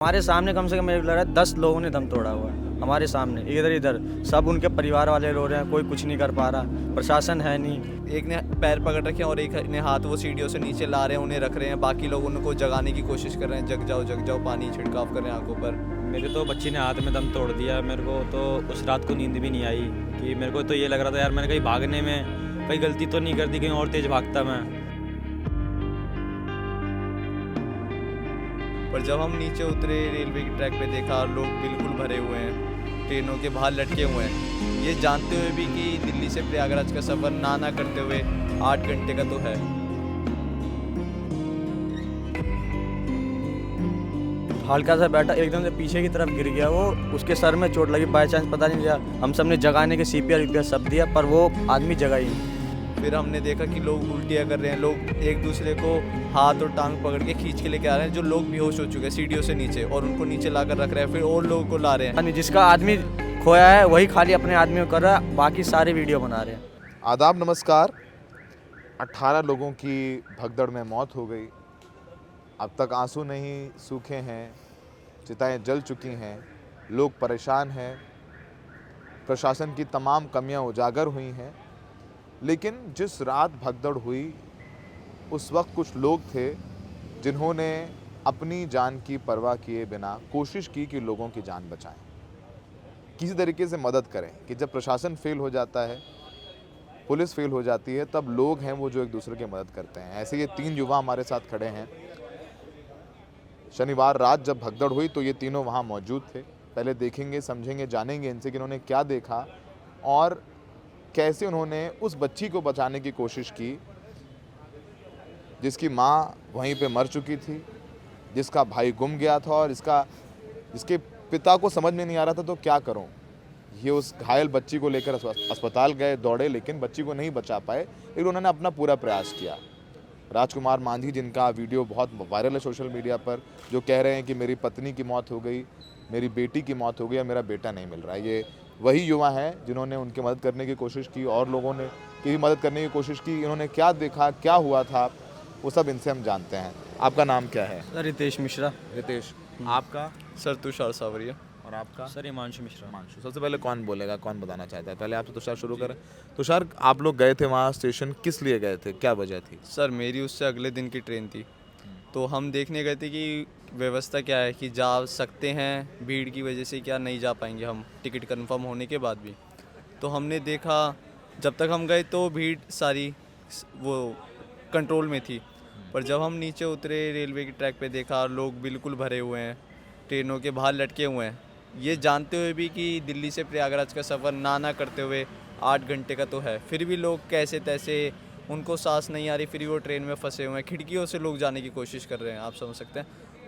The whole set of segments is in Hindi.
हमारे सामने कम से कम मेरे को लग रहा है 10 लोगों ने दम तोड़ा हुआ है हमारे सामने, इधर इधर सब उनके परिवार वाले रो रहे हैं, कोई कुछ नहीं कर पा रहा, प्रशासन है नहीं। एक ने पैर पकड़ रखे हैं और एक ने हाथ वो सीढ़ियों से नीचे ला रहे हैं, उन्हें रख रहे हैं, बाकी लोग उनको जगाने की कोशिश कर रहे हैं, जग जाओ, पानी छिड़काव कर रहे हैं आंखों पर। मेरे तो बच्ची ने हाथ में दम तोड़ दिया। मेरे को तो उस रात को नींद भी नहीं आई कि मेरे को तो ये लग रहा था यार मैंने कहीं भागने में कहीं गलती तो नहीं कर दी, कहीं और तेज भागता मैं। पर जब हम नीचे उतरे रेलवे की ट्रैक पे देखा लोग बिल्कुल भरे हुए हैं, ट्रेनों के बाहर लटके हुए हैं, ये जानते हुए भी कि दिल्ली से प्रयागराज का सफ़र ना करते हुए 8 घंटे का तो है। हल्का सा बैठा एकदम से पीछे की तरफ गिर गया वो, उसके सर में चोट लगी, बाई चांस पता नहीं दिया, हम सब ने जगाने के CPR सब दिया पर वो आदमी जगा ही नहीं। फिर हमने देखा कि लोग उल्टियाँ कर रहे हैं, लोग एक दूसरे को हाथ और टांग पकड़ के खींच के लेके आ रहे हैं, जो लोग बेहोश हो चुके हैं सीढ़ियों से नीचे, और उनको नीचे ला कर रख रहे हैं, फिर और लोगों को ला रहे हैं। जिसका आदमी खोया है वही खाली अपने आदमी को कर रहा है, बाकी सारे वीडियो बना रहे हैं। आदाब नमस्कार। 18 लोगों की भगदड़ में मौत हो गई। अब तक आंसू नहीं सूखे हैं, चिताएं जल चुकी हैं, लोग परेशान हैं, प्रशासन की तमाम कमियां उजागर हुई हैं। लेकिन जिस रात भगदड़ हुई उस वक्त कुछ लोग थे जिन्होंने अपनी जान की परवाह किए बिना कोशिश की कि लोगों की जान बचाएं, किसी तरीके से मदद करें। कि जब प्रशासन फेल हो जाता है, पुलिस फेल हो जाती है, तब लोग हैं वो जो एक दूसरे की मदद करते हैं। ऐसे ये 3 युवा हमारे साथ खड़े हैं। शनिवार रात जब भगदड़ हुई तो ये तीनों वहाँ मौजूद थे। पहले देखेंगे, समझेंगे, जानेंगे इनसे कि इन्होंने क्या देखा और कैसे उन्होंने उस बच्ची को बचाने की कोशिश की जिसकी माँ वहीं पे मर चुकी थी, जिसका भाई गुम गया था और जिसके पिता को समझ में नहीं आ रहा था तो क्या करूं। ये उस घायल बच्ची को लेकर अस्पताल गए, दौड़े, लेकिन बच्ची को नहीं बचा पाए, लेकिन उन्होंने अपना पूरा प्रयास किया। राजकुमार मांझी, जिनका वीडियो बहुत वायरल है सोशल मीडिया पर, जो कह रहे हैं कि मेरी पत्नी की मौत हो गई, मेरी बेटी की मौत हो गई, मेरा बेटा नहीं मिल रहा है, ये वही युवा हैं जिन्होंने उनकी मदद करने की कोशिश की और लोगों ने की भी मदद करने की कोशिश की। इन्होंने क्या देखा, क्या हुआ था, वो सब इनसे हम जानते हैं। आपका नाम क्या है? सर रितेश मिश्रा। रितेश। आपका? सर तुषार सावरिया। और आपका? सर हिमांशु मिश्रा। हिमांशु। सबसे पहले कौन बोलेगा, कौन बताना चाहता है? पहले आपसे तुषार शुरू करें। तुषार, आप लोग गए थे वहाँ स्टेशन, किस लिए गए थे, क्या वजह थी? सर मेरी उससे अगले दिन की ट्रेन थी, तो हम देखने गए थे कि व्यवस्था क्या है, कि जा सकते हैं भीड़ की वजह से, क्या नहीं जा पाएंगे हम टिकट कंफर्म होने के बाद भी। तो हमने देखा जब तक हम गए तो भीड़ सारी वो कंट्रोल में थी, पर जब हम नीचे उतरे रेलवे की ट्रैक पे देखा लोग बिल्कुल भरे हुए हैं, ट्रेनों के बाहर लटके हुए हैं, ये जानते हुए भी कि दिल्ली से प्रयागराज का सफ़र ना करते हुए 8 घंटे का तो है, फिर भी लोग कैसे तैसे, उनको सांस नहीं आ रही, फिर वो ट्रेन में फंसे हुए हैं, खिड़कियों से लोग जाने की कोशिश कर रहे हैं, आप समझ सकते हैं।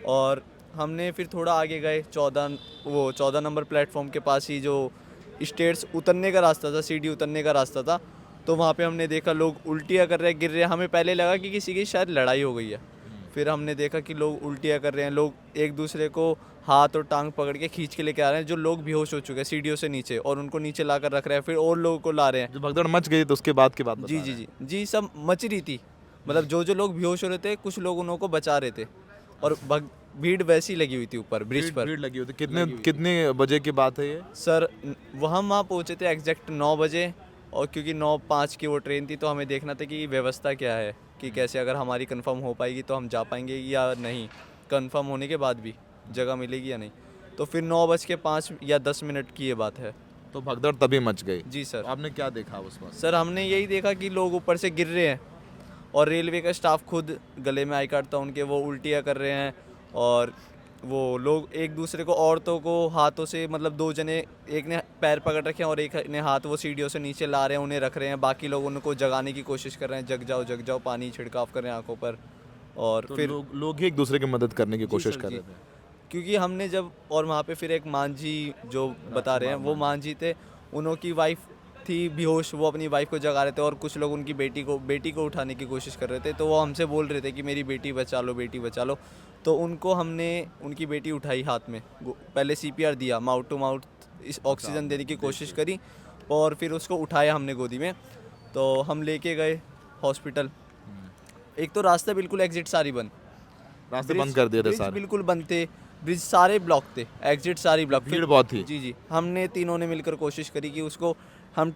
और हमने फिर थोड़ा आगे गए, 14 नंबर प्लेटफॉर्म के पास ही जो स्टेयर्स उतरने का रास्ता था, सीढ़ी उतरने का रास्ता था, तो वहाँ पे हमने देखा लोग उल्टियाँ कर रहे हैं, गिर रहे हैं। हमें पहले लगा कि किसी की शायद लड़ाई हो गई है, फिर हमने देखा कि लोग उल्टियाँ कर रहे हैं, लोग एक दूसरे को हाथ और टांग पकड़ के खींच के लेके आ रहे हैं, जो लोग बेहोश हो चुके हैं सीढ़ियों से नीचे, और उनको नीचे ला कर रख रहे हैं, फिर और लोगों को ला रहे हैं। जो भगदड़ मच गई तो उसके बाद की बात बता रहे हैं। जी सब मच रही थी, मतलब जो लोग बेहोश हो रहे थे, कुछ लोग उनको बचा रहे थे, और भीड़ वैसी लगी हुई थी ऊपर ब्रिज पर। भीड़ लगी हुई थी। कितने बजे की बात है ये? सर हम वहाँ पहुँचे थे एग्जैक्ट 9 बजे, और क्योंकि 9:05 की वो ट्रेन थी, तो हमें देखना था कि व्यवस्था क्या है, कि कैसे अगर हमारी कंफर्म हो पाएगी तो हम जा पाएंगे या नहीं, कंफर्म होने के बाद भी जगह मिलेगी या नहीं। तो फिर 9:05 या 10 मिनट की ये बात है। तो भगदड़ तभी मच गई। जी सर। आपने क्या देखा उस वक्त? सर हमने यही देखा कि लोग ऊपर से गिर रहे हैं, और रेलवे का स्टाफ खुद, गले में आई कार्ड था उनके, वो उल्टियाँ कर रहे हैं, और वो लोग एक दूसरे को, औरतों को हाथों से, मतलब 2 जने, एक ने पैर पकड़ रखे हैं और एक ने हाथ वो सीढ़ियों से नीचे ला रहे हैं, उन्हें रख रहे हैं, बाकी लोग उनको जगाने की कोशिश कर रहे हैं, जग जाओ, पानी छिड़काव कर रहे हैं आंखों पर। और तो फिर लोग ही एक दूसरे की मदद करने की कोशिश कर रहे थे। क्योंकि हमने जब, और वहाँ पे फिर एक मांझी जो बता रहे हैं, वो मांझी थे, उनकी वाइफ थी बेहोश, वो अपनी वाइफ को जगा रहे थे, और कुछ लोग उनकी बेटी को उठाने की कोशिश कर रहे थे, तो वो हमसे बोल रहे थे कि मेरी बेटी बचा लो, बेटी बचा लो। तो उनको हमने उनकी बेटी उठाई हाथ में, पहले CPR दिया, माउथ टू माउथ ऑक्सीजन देने की कोशिश करी, और फिर उसको उठाया हमने गोदी में, तो हम लेके गए हॉस्पिटल। एक तो रास्ता बिल्कुल एग्जिट सारी बंद, रास्ते बंद कर दिए थे ब्रिज सारे। बिल्कुल बंद थे, ब्रिज सारे ब्लॉक थे, एग्जिट सारी ब्लॉक, भीड़ बहुत थी। जी जी। हमने तीनों ने मिलकर कोशिश करी कि उसको हम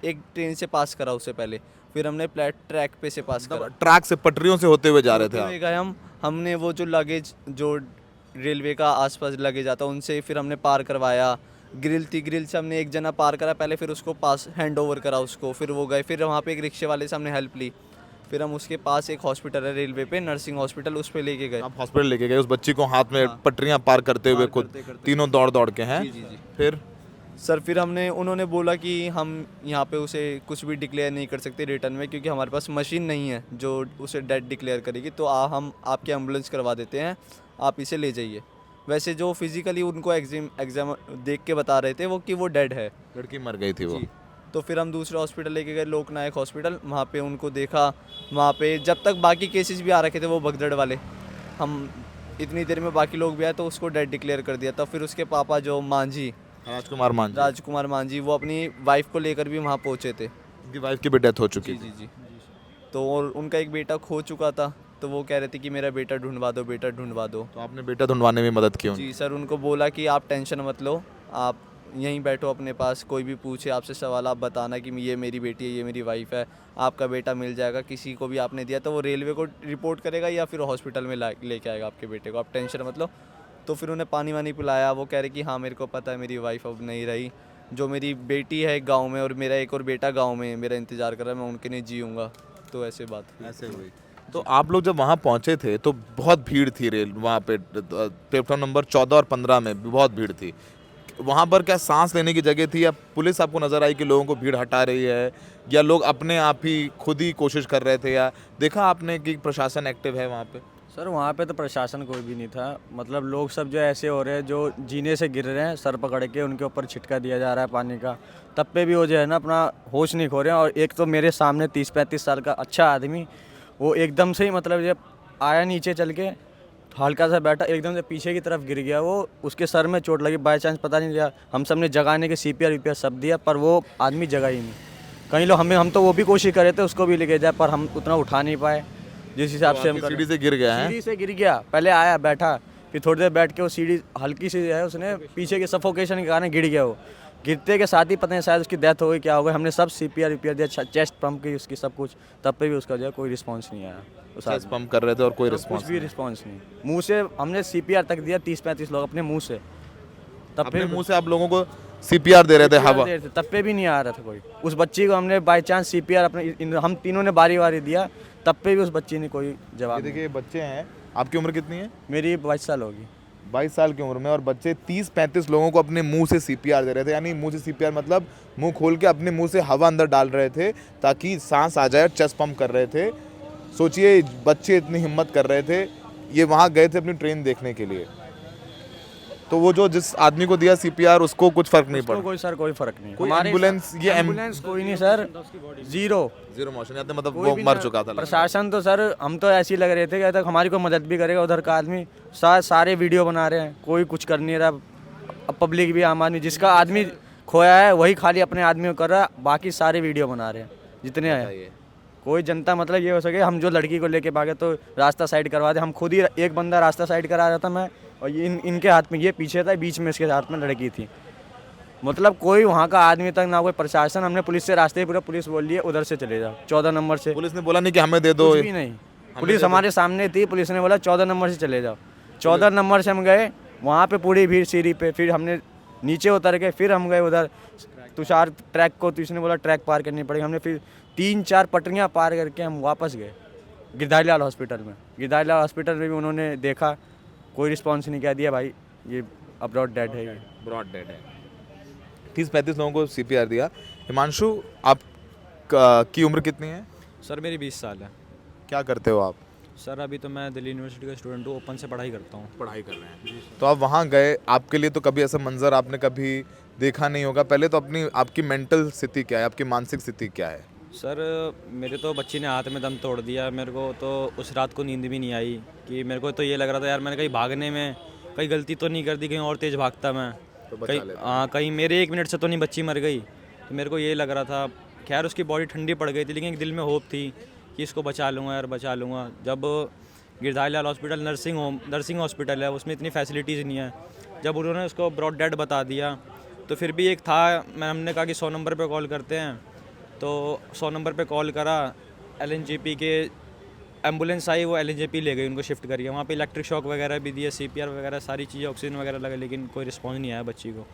एक ट्रेन से पास करा उससे पहले, फिर हमने ट्रैक पे से पास करा, ट्रैक से पटरियों से होते हुए जा रहे थे आप। होते हुए गए हमने वो जो लगेज जो रेलवे का आसपास लगेज आता उनसे फिर हमने पार करवाया। ग्रिल थी, ग्रिल से हमने एक जना पार करा पहले, फिर उसको पास हैंड ओवर करा उसको, फिर वो गए, फिर वहाँ पे एक रिक्शे वाले से हमने हेल्प ली, फिर हम उसके पास एक हॉस्पिटल है रेलवे पे, नर्सिंग हॉस्पिटल, उस पे लेके गए। आप हॉस्पिटल लेके गए उस बच्ची को हाथ में हाँ। पटरियां पार करते हुए, खुद करते-करते। तीनों दौड़ दौड़ के हैं। जी जी जी। फिर सर फिर उन्होंने बोला कि हम यहाँ पे उसे कुछ भी डिक्लेयर नहीं कर सकते रिटर्न में, क्योंकि हमारे पास मशीन नहीं है जो उसे डेड डिक्लेयर करेगी, तो हम आपकी एम्बुलेंस करवा देते हैं, आप इसे ले जाइए। वैसे जो फिजिकली उनको एग्जाम देख के बता रहे थे वो कि वो डेड है। लड़की मर गई थी वो। जी। तो फिर हम दूसरे हॉस्पिटल लेके गए, लोकनायक हॉस्पिटल, वहाँ पे उनको देखा। वहाँ पे जब तक बाकी केसेस भी आ रखे थे वो भगदड़ वाले, हम इतनी देर में बाकी लोग भी आए तो उसको डेड डिक्लेयर कर दिया। तब फिर उसके पापा जो मांझी, राजकुमार मांझी, वो अपनी वाइफ को लेकर भी वहाँ पहुँचे थे। उनकी वाइफ की भी डेथ हो चुकी जी थी। जी जी। तो और उनका एक बेटा खो चुका था, तो वो कह रहे थे कि मेरा बेटा ढूंढवा दो, बेटा ढूंढवा दो। तो आपने बेटा ढूंढवाने में मदद की उनकी? जी सर, उनको बोला कि आप टेंशन मत लो, आप यहीं बैठो अपने पास, कोई भी पूछे आपसे सवाल आप बताना कि ये मेरी बेटी है, ये मेरी वाइफ है, आपका बेटा मिल जाएगा। किसी को भी आपने दिया तो वो रेलवे को रिपोर्ट करेगा या फिर हॉस्पिटल में लेके आएगा आपके बेटे को, आप टेंशन मत लो। तो फिर उन्हें पानी वानी पिलाया। वो कह रहे कि हाँ मेरे को पता है मेरी वाइफ अब नहीं रही, जो मेरी बेटी है गाँव में और मेरा एक और बेटा गाँव में मेरा इंतज़ार कर रहा है, मैं उनके लिए जीऊँगा। तो ऐसे बात हुई। ऐसे हुई। तो आप लोग जब वहाँ पहुँचे थे तो बहुत भीड़ थी रेल वहाँ पे, प्लेटफॉर्म नंबर 14 और 15 में बहुत भीड़ थी। वहाँ पर क्या सांस लेने की जगह थी, या पुलिस आपको नज़र आई कि लोगों को भीड़ हटा रही है, या लोग अपने आप ही खुद ही कोशिश कर रहे थे, या देखा आपने कि प्रशासन एक्टिव है वहाँ पे? सर वहाँ पे तो प्रशासन कोई भी नहीं था, मतलब लोग सब जो ऐसे हो रहे हैं जो जीने से गिर रहे हैं, सर पकड़ के उनके ऊपर छिटका दिया जा रहा है पानी का, तब पे भी वो जो है ना अपना होश नहीं खो रहे हैं। और एक तो मेरे सामने 30-35 साल का अच्छा आदमी, वो एकदम से ही मतलब जब आया नीचे चल के हल्का सा बैठा, एकदम से पीछे की तरफ गिर गया, वो उसके सर में चोट लगी, बाई चांस पता नहीं लिया, हम सब ने जगाने के CPR सब दिया, पर वो आदमी जगा ही नहीं। कहीं लोग हम तो वो भी कोशिश कर रहे थे उसको भी लेके जाए, पर हम उतना उठा नहीं पाए जिस हिसाब से हम कर। सीढ़ी से गिर गया है? सीढ़ी से गिर गया, पहले आया बैठा, फिर थोड़ी देर बैठ के वो सीढ़ी हल्की सी है, उसने पीछे के सफोकेशन के कारण गिर गया। वो गिरते के साथ ही पता नहीं शायद उसकी डेथ हो गई, क्या हो गया। हमने सब CPR दिया, चेस्ट पंप की उसकी सब कुछ, तब पे भी उसका जो है कोई रिस्पांस नहीं आया। चेस्ट पंप कर रहे थे और कोई रिस्पांस कुछ भी रिस्पांस नहीं। मुंह से हमने CPR तक दिया, 30-35 लोग अपने मुंह से, तब अपने पे मुंह से आप लोगों को CPR दे रहे थे हवा? तब पे भी नहीं आ रहा था कोई। उस बच्ची को हमने बाई चांस CPR अपने हम तीनों ने बारी बारी दिया, तब पे भी उस बच्ची ने कोई जवाब नहीं। देखिए बच्चे हैं, आपकी उम्र कितनी है? मेरी 22 साल होगी। 22 साल की उम्र में, और बच्चे 30-35 लोगों को अपने मुंह से CPR दे रहे थे। यानी मुंह से CPR मतलब मुंह खोल के अपने मुंह से हवा अंदर डाल रहे थे ताकि सांस आ जाए, चेस्ट पंप कर रहे थे। सोचिए बच्चे इतनी हिम्मत कर रहे थे, ये वहाँ गए थे अपनी ट्रेन देखने के लिए, तो वो जो जिस आदमी को दिया CPR उसको कुछ फर्क नहीं पड़ा? कोई सर कोई फर्क नहीं। कोई हमारे एम्बुलेंस, ये एम्बुलेंस कोई नहीं सर, जीरो मोशन, मतलब कोई वो भी मर ना। चुका था। प्रशासन तो सर हम तो ऐसे ही लग रहे थे कि तक हमारी कोई मदद भी करेगा। उधर का आदमी सारे वीडियो बना रहे हैं, कोई कुछ कर नहीं रहा। अब पब्लिक भी, आम आदमी, जिसका आदमी खोया है वही खाली अपने आदमी को कर रहा है, बाकी सारे वीडियो बना रहे हैं जितने हैं। कोई जनता मतलब ये हो सके, हम जो लड़की को लेके भागे तो रास्ता साइड करवा दे, हम खुद ही एक बंदा रास्ता साइड करा रहा था मैं, और ये इनके हाथ में ये पीछे था, बीच में इसके हाथ में लड़की थी। मतलब कोई वहाँ का आदमी तक ना, कोई प्रशासन। हमने पुलिस से रास्ते पूरा पुलिस बोल दिए उधर से चले जाओ, 14 नंबर से। पुलिस ने बोला नहीं कि हमें दे दो? कुछ भी नहीं, पुलिस हमारे सामने थी, पुलिस ने बोला 14 नंबर से चले जाओ। 14 नंबर से हम गए, वहाँ पे पूरी भीड़ सीढ़ी पे, फिर हमने नीचे उतर के फिर हम गए उधर तुषार ट्रैक को, तो इसने बोला ट्रैक पार करनी पड़ेगी। हमने फिर 3-4 पटरियाँ पार करके हम वापस गए गिरधारी लाल हॉस्पिटल में। गिरधारी लाल हॉस्पिटल में भी उन्होंने देखा, कोई रिस्पॉन्स नहीं, कह दिया भाई ये अब्रॉड डेड है, ये ब्रॉड डेड है। 30-35 लोगों को CPR दिया। हिमांशु, आप की उम्र कितनी है? सर मेरी 20 साल है। क्या करते हो आप? सर अभी तो मैं दिल्ली यूनिवर्सिटी का स्टूडेंट हूँ, ओपन से पढ़ाई करता हूँ। पढ़ाई कर रहे हैं। तो आप वहाँ गए, आपके लिए तो कभी ऐसा मंजर आपने कभी देखा नहीं होगा। पहले तो आपकी मेंटल स्थिति क्या है, आपकी मानसिक स्थिति क्या है? सर मेरे तो बच्ची ने हाथ में दम तोड़ दिया, मेरे को तो उस रात को नींद भी नहीं आई। कि मेरे को तो ये लग रहा था यार मैंने कहीं भागने में कहीं गलती तो नहीं कर दी, कहीं और तेज़ भागता मैं तो बचा कहीं, लेता। हाँ कहीं मेरे 1 मिनट से तो नहीं बच्ची मर गई। तो मेरे को ये लग रहा था। खैर उसकी बॉडी ठंडी पड़ गई थी, लेकिन एक दिल में होप थी कि इसको बचा लूँगा यार, बचा लूँगा। जब Girdhari Lal hospital nursing hospital है, उसमें इतनी फैसिलिटीज़ नहीं है। जब उन्होंने उसको ब्रॉड डेड बता दिया तो फिर भी एक था, हमने कहा कि 100 नंबर पे कॉल करते हैं, तो 100 नंबर पे कॉल करा, LNJP के एम्बुलेंस आई, वो LNJP ले गई, उनको शिफ्ट करिए। वहाँ पे इलेक्ट्रिक शॉक वगैरह भी दिए, CPR वगैरह सारी चीज़ें, ऑक्सीजन वगैरह लगे, लेकिन कोई रिस्पॉन्स नहीं आया बच्ची को।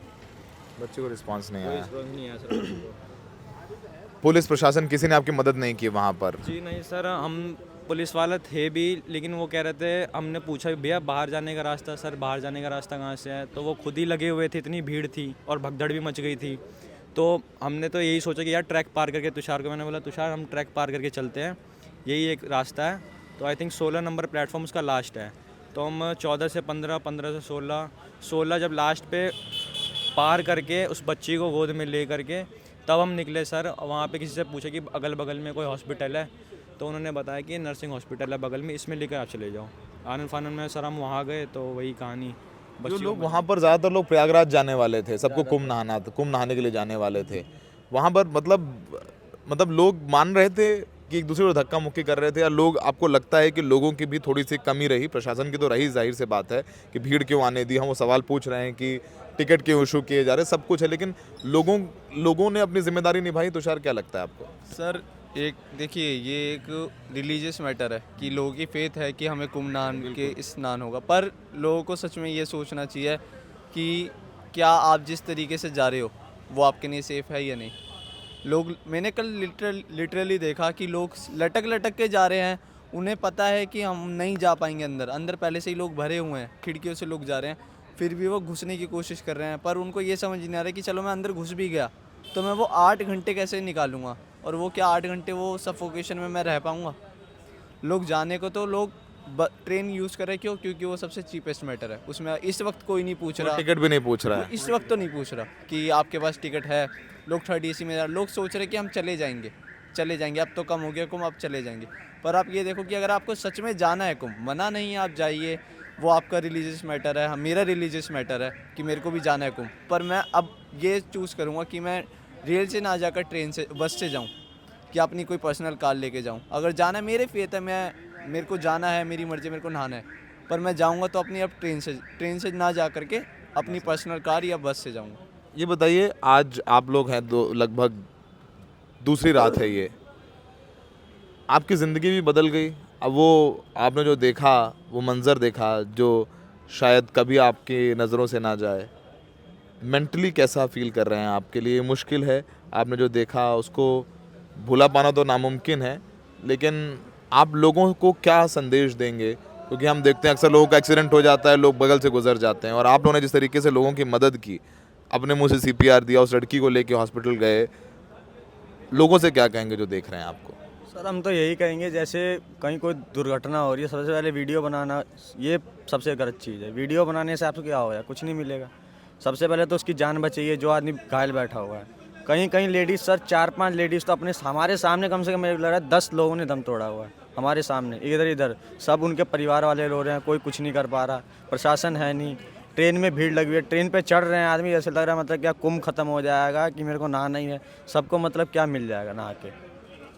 बच्चे को रिस्पांस नहीं कोई आया। रिस्पॉन्स नहीं आया सर बच्ची को। पुलिस प्रशासन किसी ने आपकी मदद नहीं की वहाँ पर? जी नहीं सर, हम पुलिस वाले थे भी, लेकिन वो कह रहे थे, हमने पूछा भैया बाहर जाने का रास्ता, सर बाहर जाने का रास्ता कहाँ से है, तो वो खुद ही लगे हुए थे, इतनी भीड़ थी और भगदड़ भी मच गई थी। तो हमने तो यही सोचा कि यार ट्रैक पार करके, तुषार को मैंने बोला तुषार हम ट्रैक पार करके चलते हैं, यही एक रास्ता है। तो आई थिंक 16 नंबर प्लेटफॉर्म उसका लास्ट है, तो हम 14 से 15, 15 से 16 जब लास्ट पे पार करके उस बच्ची को गोद में ले करके तब हम निकले सर। वहाँ पे किसी से पूछा कि अगल बगल में कोई हॉस्पिटल है, तो उन्होंने बताया कि नर्सिंग हॉस्पिटल है बगल में, इसमें लेकर आप चले जाओ। आनंद फानन में सर हम वहाँ गए तो वही कहानी। जो बच्ची लोग वहाँ पर ज़्यादातर लोग प्रयागराज जाने वाले थे, सबको कुंभ नहाने के लिए जाने वाले थे। वहाँ पर मतलब लोग मान रहे थे कि एक दूसरे को धक्का मुक्की कर रहे थे, या लोग, आपको लगता है कि लोगों की भी थोड़ी सी कमी रही? प्रशासन की तो रही, जाहिर सी बात है कि भीड़ क्यों आने दी, हम वो सवाल पूछ रहे हैं कि टिकट क्यों इशू किए जा रहे, सब कुछ है, लेकिन लोगों ने अपनी जिम्मेदारी निभाई। तुषार, क्या लगता है आपको? सर एक देखिए, ये एक रिलीजियस मैटर है कि लोगों की फेथ है कि हमें कुंभ नहान के स्नान होगा, पर लोगों को सच में ये सोचना चाहिए कि क्या आप जिस तरीके से जा रहे हो वो आपके लिए सेफ़ है या नहीं। मैंने कल लिटरली देखा कि लोग लटक के जा रहे हैं, उन्हें पता है कि हम नहीं जा पाएंगे अंदर पहले से ही लोग भरे हुए हैं, खिड़कियों से लोग जा रहे हैं, फिर भी वो घुसने की कोशिश कर रहे हैं। पर उनको ये समझ नहीं आ रहा कि चलो मैं अंदर घुस भी गया तो मैं वो 8 घंटे कैसे निकालूंगा, और वो क्या 8 घंटे वो सफोकेशन में मैं रह पाऊँगा। लोग जाने को तो लोग ट्रेन यूज़ कर रहे हैं, क्यों? क्योंकि वो सबसे चीपेस्ट मैटर है, उसमें इस वक्त कोई नहीं पूछ रहा, टिकट भी नहीं पूछ रहा है। इस वक्त तो नहीं पूछ रहा कि आपके पास टिकट है। लोग 3rd AC में लोग सोच रहे कि हम चले जाएंगे, अब तो कम हो गया कुंभ, अब चले जाएंगे। पर आप ये देखो कि अगर आपको सच में जाना है कुंभ, मना नहीं है, आप जाइए, वो आपका रिलीजियस मैटर है, मेरा रिलीजियस मैटर है कि मेरे को भी जाना है कुंभ। पर मैं अब ये चूज़ करूँगा कि मैं रेल से ना जाकर ट्रेन से, बस से जाऊँ, कि अपनी कोई पर्सनल कार लेके जाऊँ। अगर जाना है, मेरे फेथ है, मेरे को जाना है, मेरी मर्जी, मेरे को नहाना है, पर मैं जाऊँगा तो अपनी अब ट्रेन से ना जा करके अपनी पर्सनल कार या बस से जाऊँगा। ये बताइए, आज आप लोग हैं, लगभग दूसरी रात है ये, आपकी ज़िंदगी भी बदल गई। अब वो आपने जो देखा, वो मंज़र देखा जो शायद कभी आपकी नज़रों से ना जाए, मेंटली कैसा फील कर रहे हैं? आपके लिए मुश्किल है? आपने जो देखा उसको भुला पाना तो नामुमकिन है, लेकिन आप लोगों को क्या संदेश देंगे? क्योंकि हम देखते हैं अक्सर लोगों का एक्सीडेंट हो जाता है, लोग बगल से गुजर जाते हैं, और आप लोगों ने जिस तरीके से लोगों की मदद की, अपने मुंह से CPR दिया, उस लड़की को लेके हॉस्पिटल गए, लोगों से क्या कहेंगे जो देख रहे हैं आपको? सर हम तो यही कहेंगे, जैसे कहीं कोई दुर्घटना हो रही है, सबसे पहले वीडियो बनाना ये सबसे गलत चीज़ है। वीडियो बनाने से आपको क्या होगा? कुछ नहीं मिलेगा। सबसे पहले तो उसकी जान बचाइए, जो आदमी घायल बैठा हुआ है। कहीं लेडीज़ सर, 4-5 लेडीज़ तो अपने हमारे सामने कम से कम मुझे लग रहा है 10 लोगों ने दम तोड़ा हुआ है हमारे सामने, इधर सब उनके परिवार वाले रो रहे हैं, कोई कुछ नहीं कर पा रहा, प्रशासन है नहीं। ट्रेन में भीड़ लगी हुई है, ट्रेन पे चढ़ रहे हैं आदमी, जैसे लग रहा है मतलब क्या कुंभ खत्म हो जाएगा कि मेरे को नहाना ही है, सबको मतलब क्या मिल जाएगा नहा के।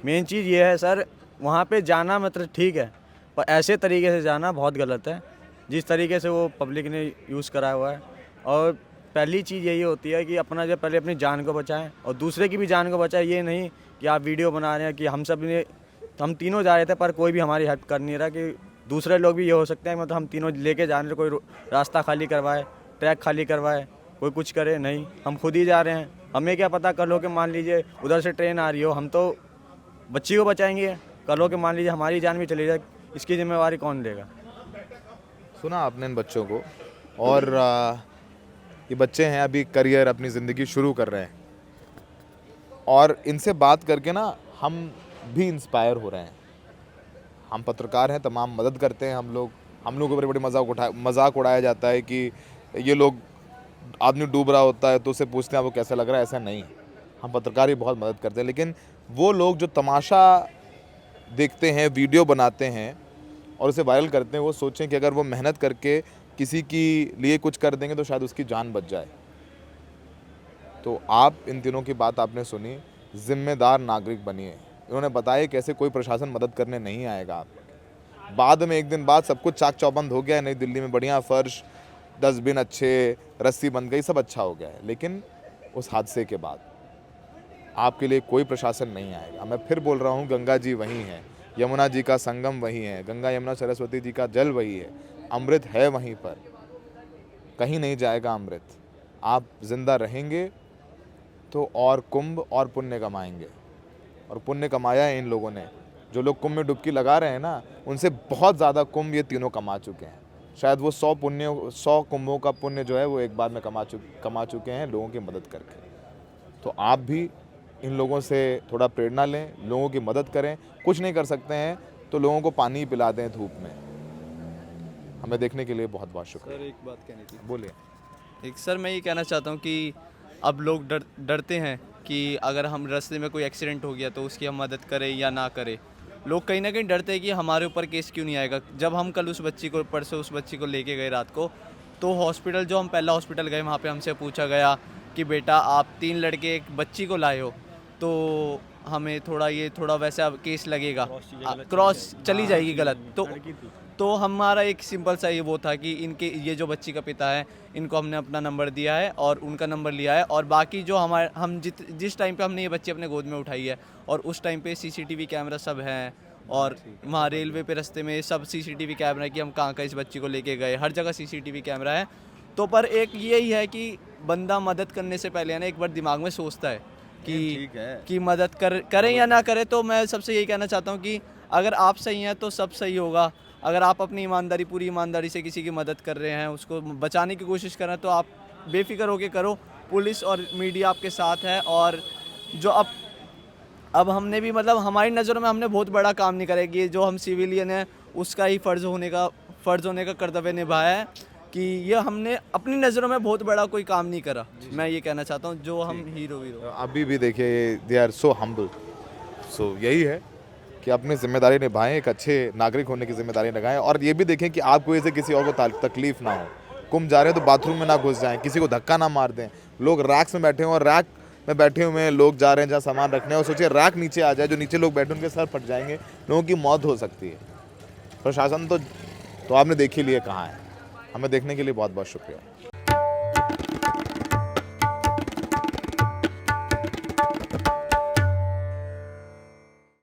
मेन चीज़ ये है सर, वहाँ पे जाना मतलब ठीक है, पर ऐसे तरीके से जाना बहुत गलत है, जिस तरीके से वो पब्लिक ने यूज़ करा हुआ है। और पहली चीज़ यही होती है कि अपना जो पहले अपनी जान को बचाएं और दूसरे की भी जान को बचाएं। ये नहीं कि आप वीडियो बना रहे हैं कि हम तीनों जा रहे थे पर कोई भी हमारी हेल्प कर नहीं रहा, कि दूसरे लोग भी ये हो सकते हैं मतलब हम तीनों लेके जा रहे हैं, कोई रास्ता खाली करवाए, ट्रैक खाली करवाए, कोई कुछ करे, नहीं, हम खुद ही जा रहे हैं। हमें क्या पता कल हो के मान लीजिए उधर से ट्रेन आ रही हो, हम तो बच्ची को बचाएंगे, कल हो के मान लीजिए हमारी जान भी चली जाए, इसकी जिम्मेवारी कौन लेगा? सुना आपने इन बच्चों को, और ये बच्चे हैं अभी करियर, अपनी ज़िंदगी शुरू कर रहे हैं, और इनसे बात करके ना हम भी इंस्पायर हो रहे हैं। हम पत्रकार हैं, तमाम मदद करते हैं हम लोग के ऊपर बड़ी मजाक उड़ाया जाता है कि ये लोग, आदमी डूब रहा होता है तो उससे पूछते हैं आपको कैसा लग रहा है। ऐसा नहीं, हम पत्रकार ही बहुत मदद करते हैं, लेकिन वो लोग जो तमाशा देखते हैं, वीडियो बनाते हैं और उसे वायरल करते हैं, वो सोचें कि अगर वो मेहनत करके किसी की लिए कुछ कर देंगे तो शायद उसकी जान बच जाए। तो आप इन तीनों की बात आपने सुनी, जिम्मेदार नागरिक बनिए। इन्होंने बताया कैसे कोई प्रशासन मदद करने नहीं आएगा। आप बाद में एक दिन बाद सब कुछ चाक चौबंद हो गया है, नई दिल्ली में बढ़िया फर्श, डस्टबिन अच्छे, रस्सी बंद गई, सब अच्छा हो गया है। लेकिन उस हादसे के बाद आपके लिए कोई प्रशासन नहीं आएगा। मैं फिर बोल रहा हूँ, गंगा जी वहीं है, यमुना जी का संगम वहीं है, गंगा यमुना सरस्वती जी का जल वहीं है, अमृत है वहीं पर, कहीं नहीं जाएगा अमृत। आप जिंदा रहेंगे तो और कुंभ और पुण्य कमाएंगे, और पुण्य कमाया है इन लोगों ने। जो लोग कुंभ में डुबकी लगा रहे हैं ना, उनसे बहुत ज़्यादा कुंभ ये तीनों कमा चुके हैं। शायद वो 100 कुंभों का पुण्य जो है वो एक बार में कमा चुके हैं लोगों की मदद करके। तो आप भी इन लोगों से थोड़ा प्रेरणा लें, लोगों की मदद करें। कुछ नहीं कर सकते हैं तो लोगों को पानी पिला दें धूप में। हमें देखने के लिए बहुत बहुत शुक्रिया। सर एक बात कहनी थी। बोलिए। एक सर मैं ये कहना चाहता हूँ कि अब लोग डरते हैं कि अगर हम रास्ते में कोई एक्सीडेंट हो गया तो उसकी हम मदद करें या ना करें। लोग कहीं ना कहीं डरते हैं कि हमारे ऊपर केस क्यों नहीं आएगा। जब हम कल परसों उस बच्ची को लेके गए रात को, तो हॉस्पिटल जो हम पहला हॉस्पिटल गए वहाँ पे हमसे पूछा गया कि बेटा आप 3 लड़के एक बच्ची को लाए हो, तो हमें थोड़ा वैसा केस लगेगा, क्रॉस चली जाएगी गलत। तो हमारा एक सिंपल सा ये वो था कि ये जो बच्ची का पिता है, इनको हमने अपना नंबर दिया है और उनका नंबर लिया है, और बाकी जो हम जिस टाइम पे हमने ये बच्ची अपने गोद में उठाई है, और उस टाइम पे सीसीटीवी कैमरा सब हैं, और वहाँ रेलवे पे रास्ते में सब सीसीटीवी कैमरा है कि हम कहाँ इस बच्ची को लेके गए, हर जगह सीसीटीवी कैमरा है। तो पर एक यही है कि बंदा मदद करने से पहले ना एक बार दिमाग में सोचता है कि मदद करें या ना करें। तो मैं सबसे यही कहना चाहता हूँ कि अगर आप सही हैं तो सब सही होगा। अगर आप अपनी पूरी ईमानदारी से किसी की मदद कर रहे हैं, उसको बचाने की कोशिश कर रहे हैं, तो आप बेफिक्र होके करो। पुलिस और मीडिया आपके साथ है। और जो अब हमने भी मतलब हमारी नज़रों में हमने बहुत बड़ा काम नहीं करेगी। ये जो हम सिविलियन हैं उसका ही फ़र्ज़ होने का कर्तव्य निभाया है कि ये हमने अपनी नज़रों में बहुत बड़ा कोई काम नहीं करा। मैं ये कहना चाहता हूँ जो हम हीरो अभी भी देखिए, दे आर सो हम्बल। सो यही है कि अपनी जिम्मेदारी निभाएं, एक अच्छे नागरिक होने की जिम्मेदारी निभाएं, और ये भी देखें कि आपको इससे किसी और को तकलीफ ना हो। कुंभ जा रहे हैं तो बाथरूम में ना घुस जाएं, किसी को धक्का ना मार दें। लोग रैक्स में बैठे हुए, और रैक में बैठे हुए हैं लोग, जा रहे हैं जहाँ सामान रखने, और सोचिए रैक नीचे आ जाए, जो नीचे लोग बैठे उनके सर फट जाएंगे, लोगों की मौत हो सकती है। प्रशासन तो आपने देख ही लिया कहाँ है। हमें देखने के लिए बहुत बहुत शुक्रिया।